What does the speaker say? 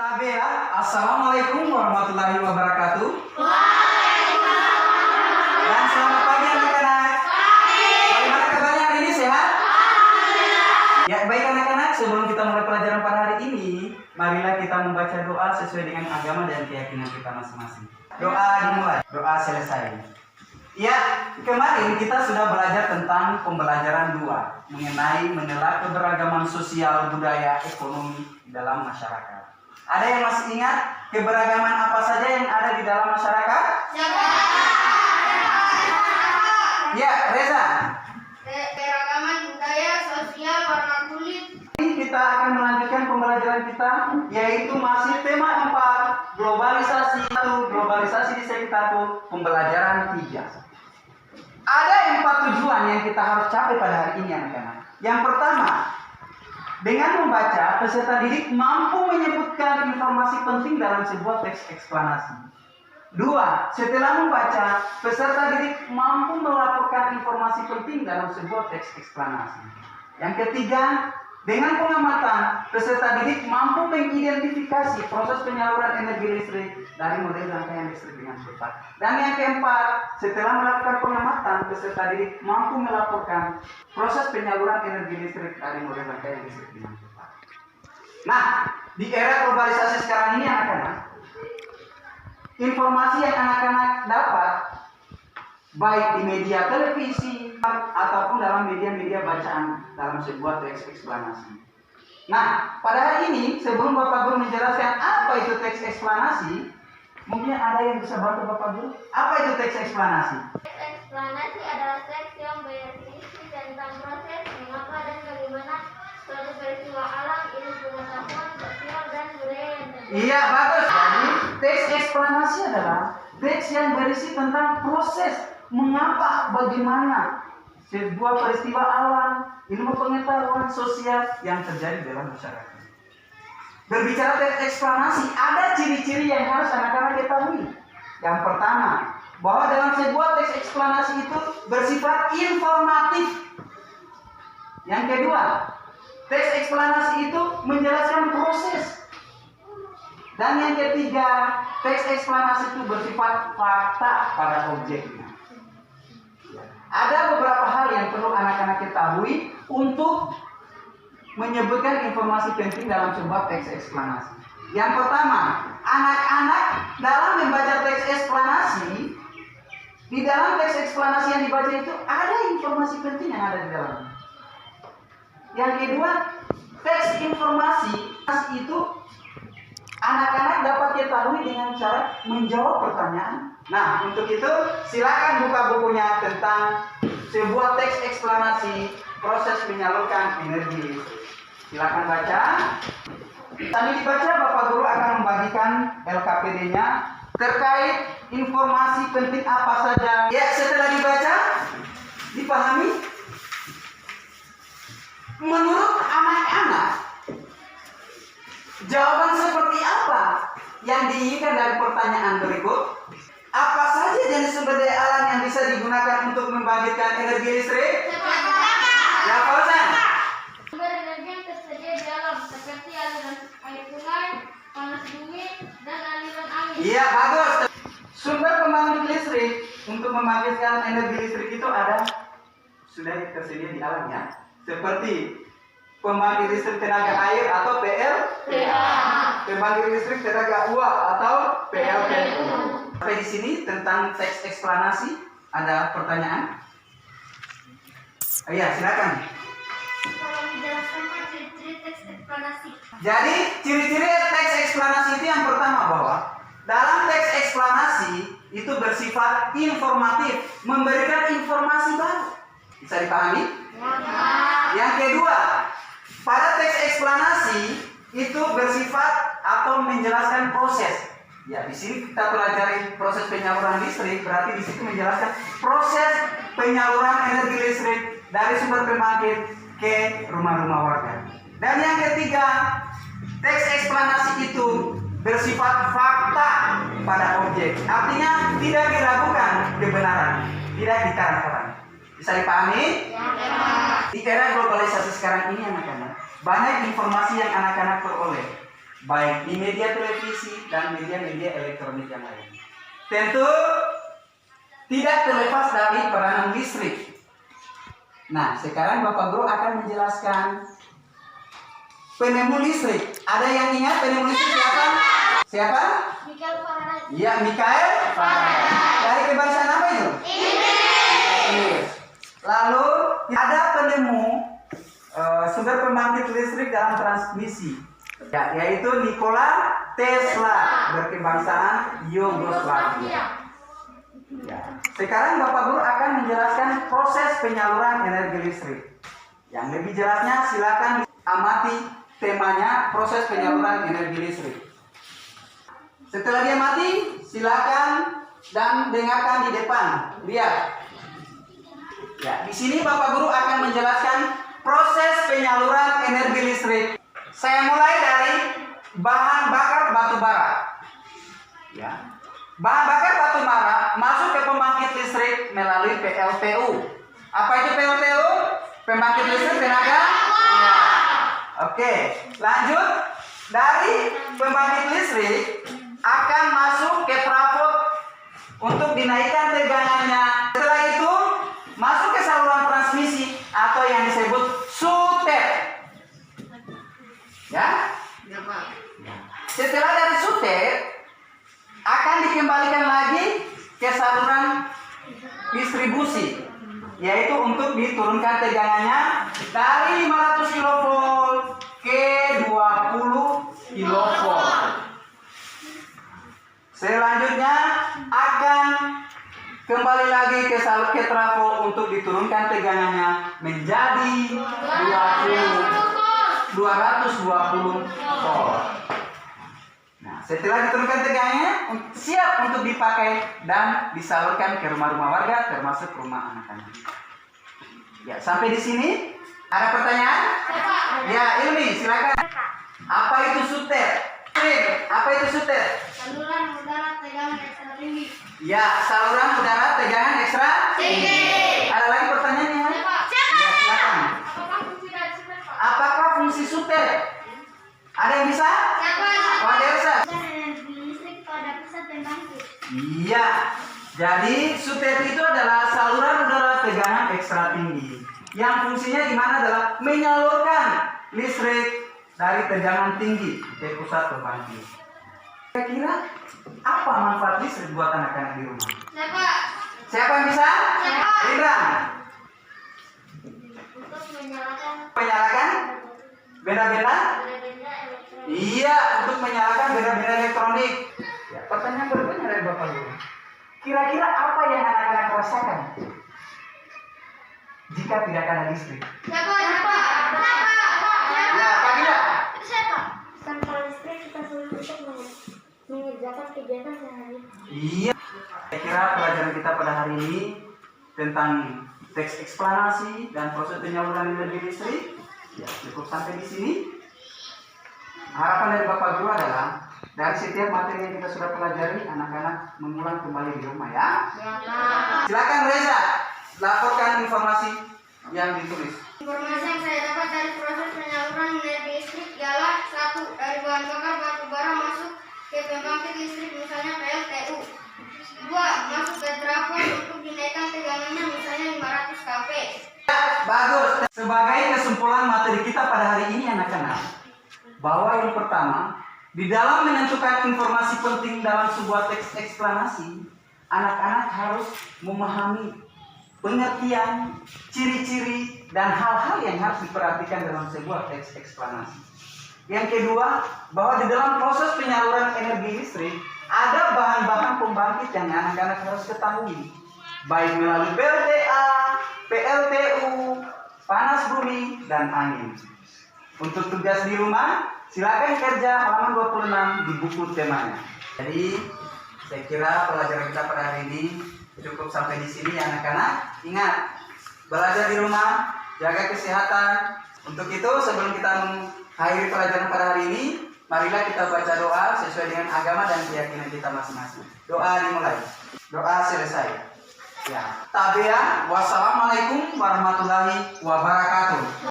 Tabea, Assalamualaikum warahmatullahi wabarakatuh. Dan selamat pagi anak-anak. Bagaimana kabarnya hari ini, sehat? Ya, baik anak-anak, sebelum kita mulai pelajaran pada hari ini, marilah kita membaca doa sesuai dengan agama dan keyakinan kita masing-masing. Doa dimulai, doa selesai. Ya, kemarin kita sudah belajar tentang pembelajaran dua mengenai menelaah keberagaman sosial, budaya, ekonomi dalam masyarakat. Ada yang masih ingat keberagaman apa saja yang ada di dalam masyarakat? Ya, Reza. Keragaman budaya, sosial, warna kulit. Kita akan melanjutkan pembelajaran kita, yaitu masih tema 4, globalisasi. Globalisasi di sekitarku, pembelajaran 3. Ada 4 tujuan yang kita harus capai pada hari ini anak-anak. Yang pertama, dengan membaca, peserta didik mampu menyebutkan informasi penting dalam sebuah teks eksplanasi. 2. Setelah membaca, peserta didik mampu melaporkan informasi penting dalam sebuah teks eksplanasi. Yang ketiga, dengan pengamatan, peserta didik mampu mengidentifikasi proses penyaluran energi listrik dari model rangkaian listrik dengan cepat. Dan yang keempat, setelah melakukan pengamatan, peserta didik mampu melaporkan proses penyaluran energi listrik dari model rangkaian listrik dengan cepat. Nah, di era globalisasi sekarang ini anak-anak, informasi yang anak-anak dapat baik di media televisi ataupun dalam media-media bacaan dalam sebuah teks eksplanasi. Nah, pada hari ini sebelum Bapak Guru menjelaskan apa itu teks eksplanasi, mungkin ada yang bisa bantu Bapak Guru. Apa itu teks eksplanasi? Teks eksplanasi adalah teks yang berisi tentang proses, mengapa dan bagaimana suatu peristiwa alam, ilmu pengetahuan, sosial, dan budaya yang terjadi. Iya, bagus. Jadi, teks eksplanasi adalah teks yang berisi tentang proses, mengapa, bagaimana sebuah peristiwa alam, ilmu pengetahuan sosial yang terjadi dalam masyarakat. Berbicara teks eksplanasi, ada ciri-ciri yang harus anak-anak ketahui. Yang pertama, bahwa dalam sebuah teks eksplanasi itu bersifat informatif. Yang kedua, teks eksplanasi itu menjelaskan proses. Dan yang ketiga, teks eksplanasi itu bersifat fakta pada objeknya. Ada beberapa hal yang perlu anak-anak ketahui untuk menyebutkan informasi penting dalam sebuah teks eksplanasi. Yang pertama, anak-anak dalam membaca teks eksplanasi, di dalam teks eksplanasi yang dibaca itu ada informasi penting yang ada di dalamnya. Yang kedua, teks informasi itu anak-anak dapat ketahui dengan cara menjawab pertanyaan. Nah, untuk itu silakan buka bukunya tentang sebuah teks eksplanasi proses menyalurkan energi. Silakan baca. Sambil dibaca, Bapak Guru akan membagikan LKPD-nya terkait informasi penting apa saja. Ya, setelah dibaca, dipahami. Menurut anak-anak, jawaban seperti apa yang diinginkan dari pertanyaan berikut? Apa saja jenis sumber daya alam yang bisa digunakan untuk membangkitkan energi listrik? Ya, Fauzan. Sumber energi yang tersedia di alam seperti aliran air sungai, panas bumi, dan aliran angin. Iya, bagus. Sumber pembangkit listrik untuk membangkitkan energi listrik itu ada sudah tersedia di alam ya. Seperti pembangkit listrik tenaga air atau PLTA. Pembangkit listrik tenaga uap atau PLTU. Sampai di sini tentang teks eksplanasi ada pertanyaan? Oh iya, silakan. Tolong dijelaskan ciri-ciri teks eksplanasi. Jadi ciri-ciri teks eksplanasi itu yang pertama bahwa dalam teks eksplanasi itu bersifat informatif, memberikan informasi baru. Bisa dipahami? Yang kedua, pada teks eksplanasi itu bersifat atau menjelaskan proses. Ya, di sini kita pelajari proses penyaluran listrik, berarti di situ menjelaskan proses penyaluran energi listrik dari sumber pembangkit ke rumah-rumah warga. Dan yang ketiga, teks eksplanasi itu bersifat fakta pada objek. Artinya tidak diragukan kebenaran, tidak ditarik-tarik. Bisa dipahami? Di era globalisasi sekarang ini anak-anak, banyak informasi yang anak-anak peroleh. baik di media televisi dan media-media elektronik yang lain. Tentu tidak terlepas dari peranan listrik. Nah, sekarang Bapak Guru akan menjelaskan penemu listrik. Ada yang ingat penemu listrik siapa? Siapa? Michael Faraday. Iya, Michael Faraday. Dari kebangsaan apa itu? Inggris. Lalu ada penemu sumber pembangkit listrik dalam transmisi, ya, yaitu Nikola Tesla, berkebangsaan Yugoslavia. Ya. Sekarang Bapak Guru akan menjelaskan proses penyaluran energi listrik. Yang lebih jelasnya silakan amati temanya proses penyaluran energi listrik. Setelah dia mati, silakan dan dengarkan di depan. Lihat. Ya, di sini Bapak Guru akan menjelaskan proses penyaluran energi listrik. Saya mulai dari bahan bakar batu bara. Ya. Bahan bakar batu bara masuk ke pembangkit listrik melalui PLTU. Apa itu PLTU? Pembangkit listrik tenaga. Ya. Oke, lanjut. Dari pembangkit listrik akan masuk ke trafo untuk dinaikkan tegangannya. Setelah itu masuk ke saluran transmisi atau yang disebut sutet. Ya? Setelah dari sutet akan dikembalikan lagi ke saluran distribusi, yaitu untuk diturunkan tegangannya dari 500 kV ke 20 kV. Selanjutnya akan kembali lagi ke trafo untuk diturunkan tegangannya menjadi 220 volt. Nah, setelah diturunkan tegangannya siap untuk dipakai dan disalurkan ke rumah-rumah warga termasuk rumah anak-anak. Ya, sampai di sini ada pertanyaan? Ya, Ilmi, silakan. Apa itu sutet? Apa itu sutet? Saluran udara tegangan ekstra tinggi. Ya, saluran udara tegangan ekstra tinggi. Ada lagi pertanyaan yang lain? Ya, silakan. Apakah fungsi dari sutet, Pak? Apakah fungsi sutet? Ada yang bisa? Oh, ada yang bisa? Energi listrik pada pusat pembangkit. Iya. Jadi sutet itu adalah saluran udara tegangan ekstra tinggi yang fungsinya di mana adalah menyalurkan listrik dari tegangan tinggi ke pusat pembangkit. Kira-kira apa manfaat listrik buat anak-anak di rumah? Siapa yang bisa? Indra. Untuk menyalakan Menyalakan benda-benda? benda elektronik. Iya, untuk menyalakan benda-benda elektronik. Ya, pertanyaan berikutnya dari Bapak Guru. Kira-kira apa yang anak-anak rasakan jika tidak ada listrik? Siapa? Ya, Kak Gila. Tanpa listrik kita sulit untuk mengerjakan kegiatan sehari. Iya. Saya kira pelajaran kita pada hari ini tentang teks eksplanasi dan proses penyaluran energi listrik ya cukup sampai di sini. Harapan dari Bapak Guru adalah dari setiap materi yang kita sudah pelajari, anak-anak mengulang kembali di rumah ya. Silakan Reza, laporkan informasi yang ditulis. Informasi yang saya dapat dari proses penyaluran energi listrik ialah 1. Dari bahan bakar batu bara masuk ke pembangkit listrik misalnya PLTU. 2. Masuk ke trafo untuk dinaikkan tegangannya misalnya 500 kV. Bagus. Sebagai kesimpulan materi kita pada hari ini anak-anak, bahwa yang pertama, di dalam menentukan informasi penting dalam sebuah teks eksplanasi, anak-anak harus memahami pengertian, ciri-ciri, dan hal-hal yang harus diperhatikan dalam sebuah teks eksplanasi. Yang kedua, bahwa di dalam proses penyaluran energi listrik, ada bahan-bahan pembangkit yang anak-anak harus ketahui, baik melalui PLTA, PLTU, panas bumi, dan angin. Untuk tugas di rumah, silakan kerja halaman 26 di buku temanya. Jadi, saya kira pelajaran kita pada hari ini cukup sampai di sini ya anak-anak. Ingat, belajar di rumah, jaga kesehatan. Untuk itu, sebelum kita mengakhiri pelajaran pada hari ini, marilah kita baca doa sesuai dengan agama dan keyakinan kita masing-masing. Doa dimulai. Doa selesai. Ya. Tabiah. Wassalamualaikum warahmatullahi wabarakatuh.